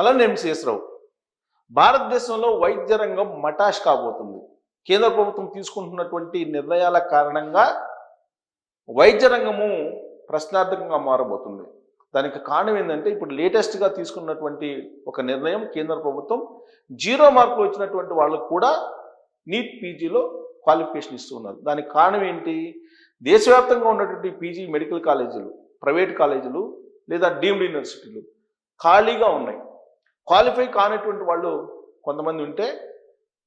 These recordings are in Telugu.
హలో, నేను శేషరావు. భారతదేశంలో వైద్య రంగం మటాష్ కాబోతుంది. కేంద్ర ప్రభుత్వం తీసుకుంటున్నటువంటి నిర్ణయాల కారణంగా వైద్య రంగము ప్రశ్నార్థకంగా మారబోతుంది. దానికి కారణం ఏంటంటే, ఇప్పుడు లేటెస్ట్గా తీసుకున్నటువంటి ఒక నిర్ణయం కేంద్ర ప్రభుత్వం 0 మార్కులు వచ్చినటువంటి వాళ్ళకు కూడా నీట్ పీజీలో క్వాలిఫికేషన్ ఇస్తున్నారు. దానికి కారణం ఏంటి? దేశవ్యాప్తంగా ఉన్నటువంటి పీజీ మెడికల్ కాలేజీలు, ప్రైవేట్ కాలేజీలు లేదా డీమ్డ్ యూనివర్సిటీలు ఖాళీగా ఉన్నాయి. క్వాలిఫై కానటువంటి వాళ్ళు కొంతమంది ఉంటే,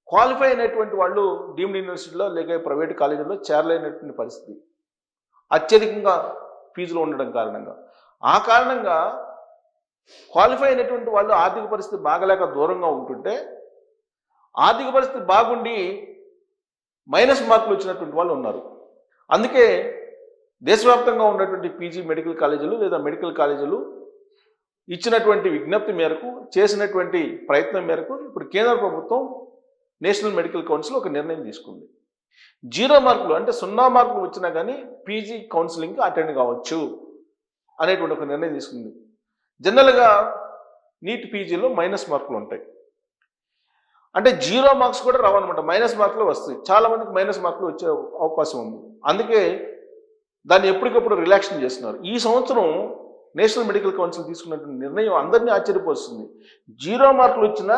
క్వాలిఫై అయినటువంటి వాళ్ళు డీమ్డ్ యూనివర్సిటీలో లేక ప్రైవేట్ కాలేజీల్లో చేరలేనటువంటి పరిస్థితి అత్యధికంగా ఫీజులు ఉండడం కారణంగా. ఆ కారణంగా క్వాలిఫై అయినటువంటి వాళ్ళు ఆర్థిక పరిస్థితి బాగలేక దూరంగా ఉంటుంటే, ఆర్థిక పరిస్థితి బాగుండి మైనస్ మార్కులు వచ్చినటువంటి వాళ్ళు ఉన్నారు. అందుకే దేశవ్యాప్తంగా ఉన్నటువంటి పీజీ మెడికల్ కాలేజీలు లేదా మెడికల్ కాలేజీలు ఇచ్చినటువంటి విజ్ఞప్తి మేరకు, చేసినటువంటి ప్రయత్నం మేరకు ఇప్పుడు కేంద్ర ప్రభుత్వం నేషనల్ మెడికల్ కౌన్సిల్ ఒక నిర్ణయం తీసుకుంది. 0 మార్కులు అంటే 0 మార్కులు వచ్చినా కానీ పీజీ కౌన్సిలింగ్కి అటెండ్ కావచ్చు అనేటువంటి ఒక నిర్ణయం తీసుకుంది. జనరల్గా నీట్ పీజీలో మైనస్ మార్కులు ఉంటాయి. అంటే 0 మార్క్స్ కూడా రావన్నమాట, మైనస్ మార్కులు వస్తాయి. చాలామందికి మైనస్ మార్కులు వచ్చే అవకాశం ఉంది. అందుకే దాన్ని ఎప్పటికప్పుడు రిలాక్షన్ చేస్తున్నారు. ఈ సంవత్సరం నేషనల్ మెడికల్ కౌన్సిల్ తీసుకున్నటువంటి నిర్ణయం అందరినీ ఆశ్చర్యపరుస్తుంది. 0 మార్కులు వచ్చినా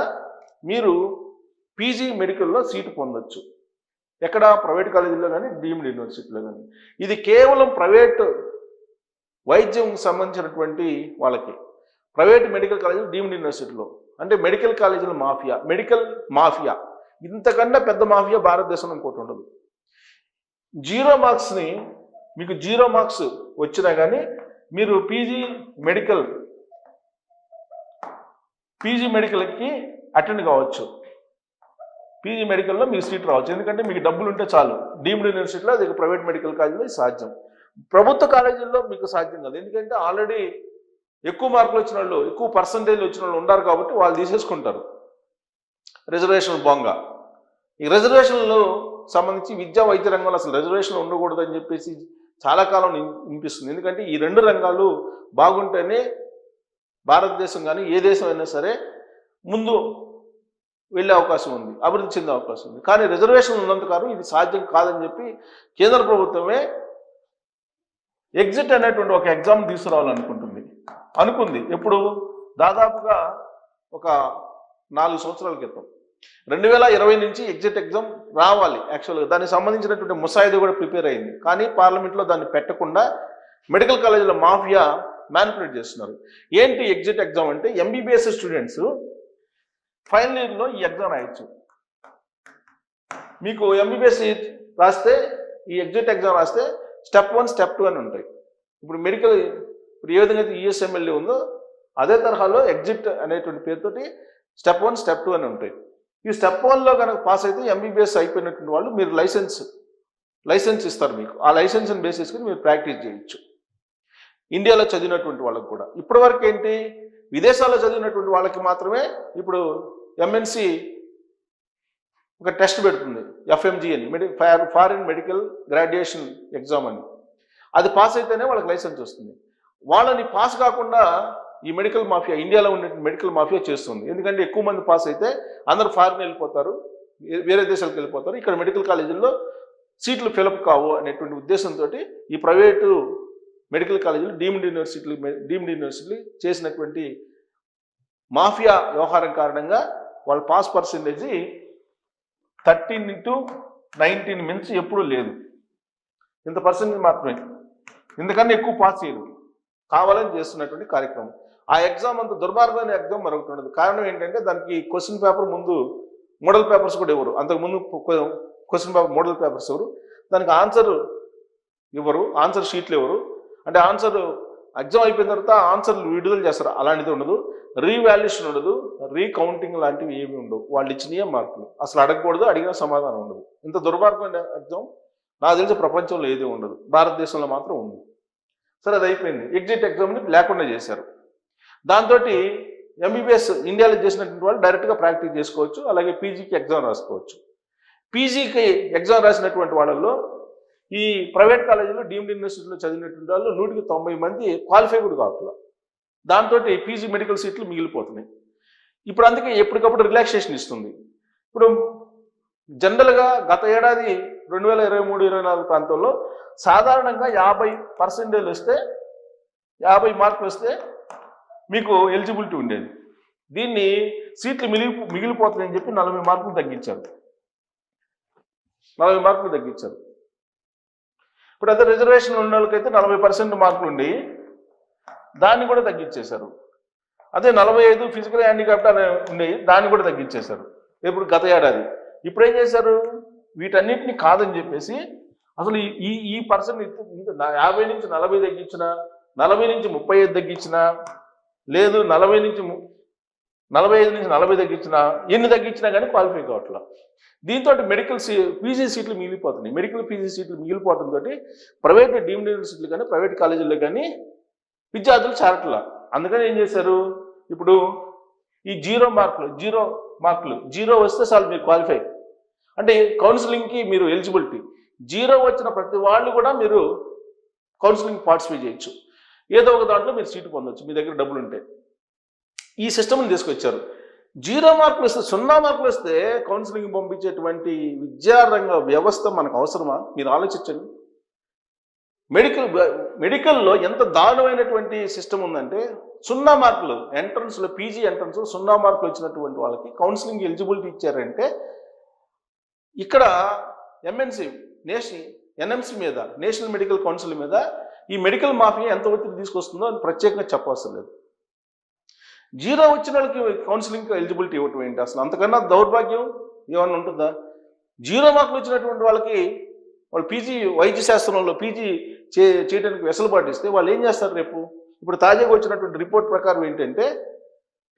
మీరు పీజీ మెడికల్లో సీటు పొందొచ్చు. ఎక్కడ? ప్రైవేట్ కాలేజీలో కానీ డీమ్డ్ యూనివర్సిటీలో కానీ. ఇది కేవలం ప్రైవేట్ వైద్యం సంబంధించినటువంటి వాళ్ళకి. ప్రైవేట్ మెడికల్ కాలేజీలు డీమ్డ్ యూనివర్సిటీలో అంటే మెడికల్ కాలేజీల మాఫియా, మెడికల్ మాఫియా. ఇంతకన్నా పెద్ద మాఫియా భారతదేశంలో ఇంకోటి ఉండదు. 0 మార్క్స్ని మీకు 0 మార్క్స్ వచ్చినా కానీ మీరు పీజీ మెడికల్కి అటెండ్ కావచ్చు. పీజీ మెడికల్లో మీకు సీట్ రావచ్చు. ఎందుకంటే మీకు డబ్బులు ఉంటే చాలు. డీమ్డ్ యూనివర్సిటీలో అది ప్రైవేట్ మెడికల్ కాలేజీలో సాధ్యం. ప్రభుత్వ కాలేజీల్లో మీకు సాధ్యం కాదు. ఎందుకంటే ఆల్రెడీ ఎక్కువ మార్కులు వచ్చిన వాళ్ళు, ఎక్కువ పర్సంటేజ్ వచ్చిన వాళ్ళు ఉన్నారు కాబట్టి వాళ్ళు తీసేసుకుంటారు రిజర్వేషన్ బొంగ. ఈ రిజర్వేషన్లు సంబంధించి విద్యా వైద్య రంగంలో అసలు రిజర్వేషన్ ఉండకూడదని చెప్పేసి చాలా కాలం వినిపిస్తుంది. ఎందుకంటే ఈ 2 రంగాలు బాగుంటేనే భారతదేశం కానీ ఏ దేశం అయినా సరే ముందు వెళ్ళే అవకాశం ఉంది, అభివృద్ధి చెందే అవకాశం ఉంది. కానీ రిజర్వేషన్ ఉన్నంతకాలం ఇది సాధ్యం కాదని చెప్పి కేంద్ర ప్రభుత్వమే ఎగ్జిట్ అనేటువంటి ఒక ఎగ్జామ్ తీసుకురావాలనుకుంది. ఎప్పుడు? దాదాపుగా ఒక 4 సంవత్సరాల క్రితం 2020 నుంచి ఎగ్జిట్ ఎగ్జామ్ రావాలి. యాక్చువల్గా దానికి సంబంధించినటువంటి ముసాయిదా కూడా ప్రిపేర్ అయింది. కానీ పార్లమెంట్లో దాన్ని పెట్టకుండా మెడికల్ కాలేజీల మాఫియా మ్యానిపులేట్ చేస్తున్నారు. ఏంటి ఎగ్జిట్ ఎగ్జామ్ అంటే, ఎంబీబీఎస్ స్టూడెంట్స్ ఫైనల్ ఇయర్లో ఈ ఎగ్జామ్ రాయొచ్చు. మీకు ఎంబీబీఎస్ రాస్తే, ఈ ఎగ్జిట్ ఎగ్జామ్ రాస్తే స్టెప్ 1, స్టెప్ 2 అని ఉంటాయి. ఇప్పుడు మెడికల్ ఏ విధంగా అయితే యూఎస్ఎంఎల్ఏ ఉందో అదే తరహాలో ఎగ్జిట్ అనేటువంటి పేరుతోటి స్టెప్ 1, స్టెప్ 2 అని ఉంటాయి. ఈ స్టెప్ 1లో కనుక పాస్ అయితే ఎంబీబీఎస్ అయిపోయినటువంటి వాళ్ళు మీరు లైసెన్స్ ఇస్తారు మీకు. ఆ లైసెన్స్ని బేస్ చేసుకుని మీరు ప్రాక్టీస్ చేయొచ్చు. ఇండియాలో చదివినటువంటి వాళ్ళకి కూడా. ఇప్పటి వరకు ఏంటి, విదేశాల్లో చదివినటువంటి వాళ్ళకి మాత్రమే ఇప్పుడు ఎంఎన్సి ఒక టెస్ట్ పెడుతుంది, ఎఫ్ఎంజీ అని, ఫారిన్ మెడికల్ గ్రాడ్యుయేషన్ ఎగ్జామ్ అని. అది పాస్ అయితేనే వాళ్ళకి లైసెన్స్ వస్తుంది. వాళ్ళని పాస్ కాకుండా ఈ మెడికల్ మాఫియా, ఇండియాలో ఉండే మెడికల్ మాఫియా చేస్తుంది. ఎందుకంటే ఎక్కువ మంది పాస్ అయితే అందరూ ఫారిన్ వెళ్ళిపోతారు, వేరే దేశాలకు వెళ్ళిపోతారు. ఇక్కడ మెడికల్ కాలేజీల్లో సీట్లు ఫిలప్ కావు అనేటువంటి ఉద్దేశంతో ఈ ప్రైవేటు మెడికల్ కాలేజీలు డీమ్డ్ యూనివర్సిటీలు చేసినటువంటి మాఫియా వ్యవహారం కారణంగా వాళ్ళ పాస్ పర్సెంటేజ్ 13-19 మించి ఎప్పుడూ లేదు. ఇంత పర్సెంటేజ్ మాత్రమే, ఇంతకన్నా ఎక్కువ పాస్ చేయరు. కావాలని చేస్తున్నటువంటి కార్యక్రమం. ఆ ఎగ్జామ్ అంత దుర్మార్గమైన ఎగ్జామ్ మరొకటి ఉండదు. కారణం ఏంటంటే, దానికి క్వశ్చన్ పేపర్ ముందు మోడల్ పేపర్స్ కూడా ఇవ్వరు. అంతకుముందు క్వశ్చన్ పేపర్ మోడల్ పేపర్స్ ఇవ్వరు, దానికి ఆన్సర్ ఇవ్వరు, ఆన్సర్ షీట్లు ఇవ్వరు. అంటే ఆన్సర్ ఎగ్జామ్ అయిపోయిన తర్వాత ఆన్సర్లు విడుదల చేస్తారు. అలాంటిది ఉండదు. రీవాల్యుయేషన్ ఉండదు, రీకౌంటింగ్ లాంటివి ఏమి ఉండవు. వాళ్ళు ఇచ్చినయే మార్కులు. అసలు అడగకూడదు, అడిగిన సమాధానం ఉండదు. ఇంత దుర్మార్గమైన ఎగ్జామ్ నాకు తెలిసి ప్రపంచంలో ఏది ఉండదు, భారతదేశంలో మాత్రం ఉంది. సరే, అది అయిపోయింది. ఎగ్జిట్ ఎగ్జామ్ని లేకుండా చేశారు. దాంతో ఎంబీబీఎస్ ఇండియాలో చేసినటువంటి వాళ్ళు డైరెక్ట్గా ప్రాక్టీస్ చేసుకోవచ్చు. అలాగే పీజీకి ఎగ్జామ్ రాసుకోవచ్చు. పీజీకి ఎగ్జామ్ రాసినటువంటి వాళ్ళల్లో ఈ ప్రైవేట్ కాలేజీలో డీమ్డ్ యూనివర్సిటీలో చదివినటువంటి వాళ్ళు 190 మంది క్వాలిఫై కూడా కావట్లేదు. దాంతో పీజీ మెడికల్ సీట్లు మిగిలిపోతున్నాయి. ఇప్పుడు అందుకే ఎప్పటికప్పుడు రిలాక్సేషన్ ఇస్తుంది. ఇప్పుడు జనరల్గా గత ఏడాది 2023-24 ప్రాంతంలో సాధారణంగా 50% వస్తే 50 మార్కులు వస్తే మీకు ఎలిజిబిలిటీ ఉండేది. దీన్ని సీట్లు మిగిలిపోతాయని చెప్పి 40 మార్కులు తగ్గించారు. 40 మార్కులు తగ్గించారు. ఇప్పుడు అదే రిజర్వేషన్ ఉన్న వాళ్ళకైతే 40% మార్కులు ఉండి దాన్ని కూడా తగ్గించేశారు. అదే 45 ఫిజికల్ హ్యాండిక్యాప్ట్ అనే ఉండేవి, దాన్ని కూడా తగ్గించేశారు. ఇప్పుడు గత ఏడాది. ఇప్పుడు ఏం చేశారు, వీటన్నిటిని కాదని చెప్పేసి అసలు ఈ పర్సెంట్ 50 నుంచి 40 తగ్గించిన, 40 నుంచి 35 తగ్గించిన, లేదు 45 నుంచి 40 తగ్గించిన, ఎన్ని తగ్గించినా కానీ క్వాలిఫై కావట్లా. దీంతో మెడికల్ పీజీ సీట్లు మిగిలిపోతున్నాయి. మెడికల్ పీజీ సీట్లు మిగిలిపోవడంతో ప్రైవేట్ డీమ్డ్ యూనివర్సిటీలు కానీ ప్రైవేట్ కాలేజీల్లో కానీ విద్యార్థులు చేరట్లా. అందుకని ఏం చేశారు, ఇప్పుడు ఈ జీరో మార్కులు వస్తే చాలు మీరు క్వాలిఫై. అంటే కౌన్సిలింగ్కి మీరు ఎలిజిబిలిటీ. జీరో వచ్చిన ప్రతి వాళ్ళు కూడా మీరు కౌన్సిలింగ్ పార్టిసిపేట్ చేయొచ్చు. ఏదో ఒక దాంట్లో మీరు సీటు పొందొచ్చు మీ దగ్గర డబ్బులు ఉంటే. ఈ సిస్టమ్ని తీసుకొచ్చారు. 0 మార్కులు వస్తే, 0 మార్కులు వస్తే కౌన్సిలింగ్ పంపించేటువంటి విద్యారంగ వ్యవస్థ మనకు అవసరమా? మీరు ఆలోచించండి. మెడికల్లో ఎంత దారుణమైనటువంటి సిస్టమ్ ఉందంటే 0 మార్కులు ఎంట్రన్స్లో, పీజీ ఎంట్రన్స్ 0 మార్కులు వచ్చినటువంటి వాళ్ళకి కౌన్సిలింగ్ ఎలిజిబిలిటీ ఇచ్చారంటే ఇక్కడ ఎన్ఎంసి మీద, నేషనల్ మెడికల్ కౌన్సిల్ మీద ఈ మెడికల్ మాఫియా ఎంత ఒత్తిడి తీసుకొస్తుందో అని ప్రత్యేకంగా చెప్పవసరం లేదు. 0 వచ్చిన వాళ్ళకి కౌన్సిలింగ్ ఎలిజిబిలిటీ ఇవ్వటం ఏంటి? అసలు అంతకన్నా దౌర్భాగ్యం ఏమన్నా ఉంటుందా? 0 మార్కులు వచ్చినటువంటి వాళ్ళకి వాళ్ళు పీజీ వైద్య శాస్త్రంలో పీజీ చేయడానికి వెసులుబాటు ఇస్తే వాళ్ళు ఏం చేస్తారు రేపు? ఇప్పుడు తాజాగా వచ్చినటువంటి రిపోర్ట్ ప్రకారం ఏంటంటే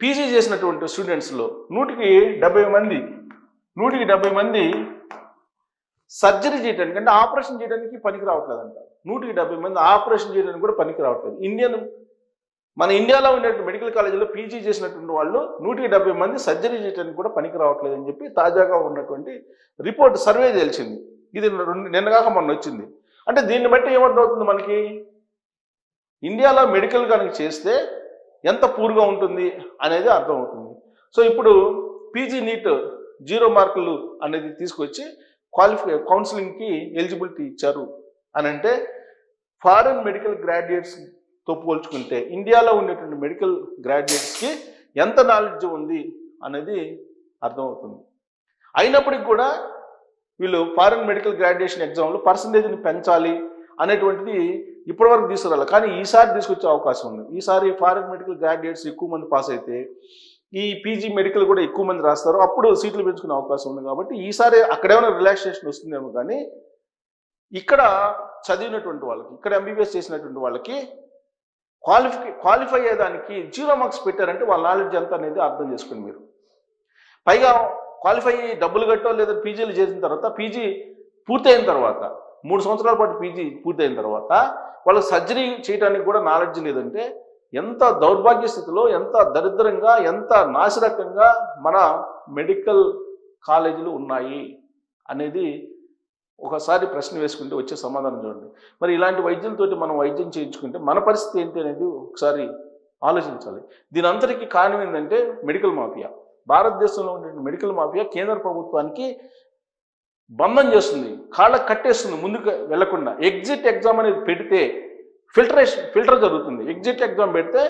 పీజీ చేసినటువంటి స్టూడెంట్స్లో 100కి 70 మంది సర్జరీ చేయడానికి, అంటే ఆపరేషన్ చేయడానికి పనికి రావట్లేదంట. 100కి 70 మంది ఆపరేషన్ చేయడానికి కూడా పనికి రావట్లేదు. మన ఇండియాలో ఉండేటువంటి మెడికల్ కాలేజీలో పీజీ చేసినటువంటి వాళ్ళు 100కి 70 మంది సర్జరీ చేయడానికి కూడా పనికి రావట్లేదు అని చెప్పి తాజాగా ఉన్నటువంటి రిపోర్ట్ సర్వే తెలిసింది. ఇది నిన్నగాక మొన్న వచ్చింది. అంటే దీన్ని బట్టి ఏమర్థమవుతుంది మనకి, ఇండియాలో మెడికల్ కనుక చేస్తే ఎంత పూర్గా ఉంటుంది అనేది అర్థమవుతుంది. సో ఇప్పుడు పీజీ నీట్ 0 మార్కులు అనేది తీసుకొచ్చి కౌన్సిలింగ్కి ఎలిజిబిలిటీ ఇచ్చారు అని అంటే ఫారెన్ మెడికల్ గ్రాడ్యుయేట్స్తో పోల్చుకుంటే ఇండియాలో ఉండేటువంటి మెడికల్ గ్రాడ్యుయేట్స్కి ఎంత నాలెడ్జ్ ఉంది అనేది అర్థమవుతుంది. అయినప్పటికీ కూడా వీళ్ళు ఫారెన్ మెడికల్ గ్రాడ్యుయేషన్ ఎగ్జామ్లో పర్సంటేజ్ని పెంచాలి అనేటువంటిది ఇప్పటివరకు తీసుకురాలి. కానీ ఈసారి తీసుకొచ్చే అవకాశం ఉంది. ఈసారి ఫారెన్ మెడికల్ గ్రాడ్యుయేట్స్ ఎక్కువ మంది పాస్ అయితే ఈ పీజీ మెడికల్ కూడా ఎక్కువ మంది రాస్తారు, అప్పుడు సీట్లు పెంచుకునే అవకాశం ఉంది. కాబట్టి ఈసారి అక్కడేమైనా రిలాక్సేషన్ వస్తుందేమో, కానీ ఇక్కడ చదివినటువంటి వాళ్ళకి, ఇక్కడ ఎంబీబీఎస్ చేసినటువంటి వాళ్ళకి క్వాలిఫై అయ్యేదానికి 0 మార్క్స్ పెట్టారంటే వాళ్ళ నాలెడ్జ్ ఎంత అనేది అర్థం చేసుకోండి మీరు. పైగా క్వాలిఫై అయ్యి డబ్బులు కట్టో లేదా పీజీలు చేసిన తర్వాత, పీజీ పూర్తయిన తర్వాత 3 సంవత్సరాల పాటు పీజీ పూర్తయిన తర్వాత వాళ్ళకి సర్జరీ చేయడానికి కూడా నాలెడ్జ్ లేదంటే ఎంత దౌర్భాగ్య స్థితిలో, ఎంత దరిద్రంగా, ఎంత నాశరకంగా మన మెడికల్ కాలేజీలు ఉన్నాయి అనేది ఒకసారి ప్రశ్న వేసుకుంటే వచ్చే సమాధానం చూడండి. మరి ఇలాంటి వైద్యులతోటి మనం వైద్యం చేయించుకుంటే మన పరిస్థితి ఏంటి అనేది ఒకసారి ఆలోచించాలి. దీని అంతటికీ కారణం ఏంటంటే మెడికల్ మాఫియా. భారతదేశంలో ఉండే మెడికల్ మాఫియా కేంద్ర ప్రభుత్వానికి బంధం చేస్తుంది, కాళ్ళకు కట్టేస్తుంది ముందుకు వెళ్లకుండా. ఎగ్జిట్ ఎగ్జామ్ అనేది పెడితే ఫిల్టర్ జరుగుతుంది. ఎగ్జిట్ ఎగ్జామ్ పెడితే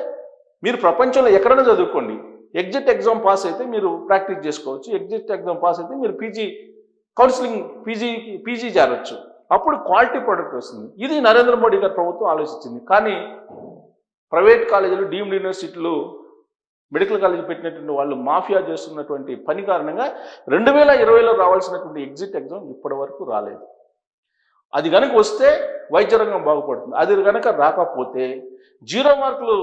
మీరు ప్రపంచంలో ఎక్కడైనా చదువుకోండి, ఎగ్జిట్ ఎగ్జామ్ పాస్ అయితే మీరు ప్రాక్టీస్ చేసుకోవచ్చు. ఎగ్జిట్ ఎగ్జామ్ పాస్ అయితే మీరు కౌన్సిలింగ్ పీజీ చేరవచ్చు. అప్పుడు క్వాలిటీ ప్రోడక్ట్ వస్తుంది. ఇది నరేంద్ర మోడీ గారి ప్రభుత్వం ఆలోచించింది. కానీ ప్రైవేట్ కాలేజీలు, డీమ్డ్ యూనివర్సిటీలు, మెడికల్ కాలేజీ పెట్టినటువంటి వాళ్ళు మాఫియా చేస్తున్నటువంటి పని కారణంగా 2020లో రావాల్సినటువంటి ఎగ్జిట్ ఎగ్జామ్ ఇప్పటి వరకు రాలేదు. అది కనుక వస్తే వైద్య రంగం బాగుపడుతుంది. అది కనుక రాకపోతే 0 మార్కులు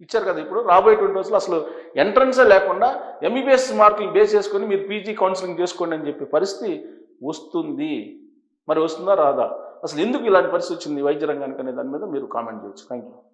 ఇచ్చారు కదా, ఇప్పుడు రాబోయే 20 రోజులు అసలు ఎంట్రన్సే లేకుండా ఎంబీబీఎస్ మార్కులు బేస్ చేసుకొని మీరు పీజీ కౌన్సిలింగ్ చేసుకోండి అని చెప్పే పరిస్థితి వస్తుంది. మరి వస్తుందా రాదా? అసలు ఎందుకు ఇలాంటి పరిస్థితి వచ్చింది వైద్య రంగానికి అనే దాని మీద మీరు కామెంట్ చేయొచ్చు. Thank you.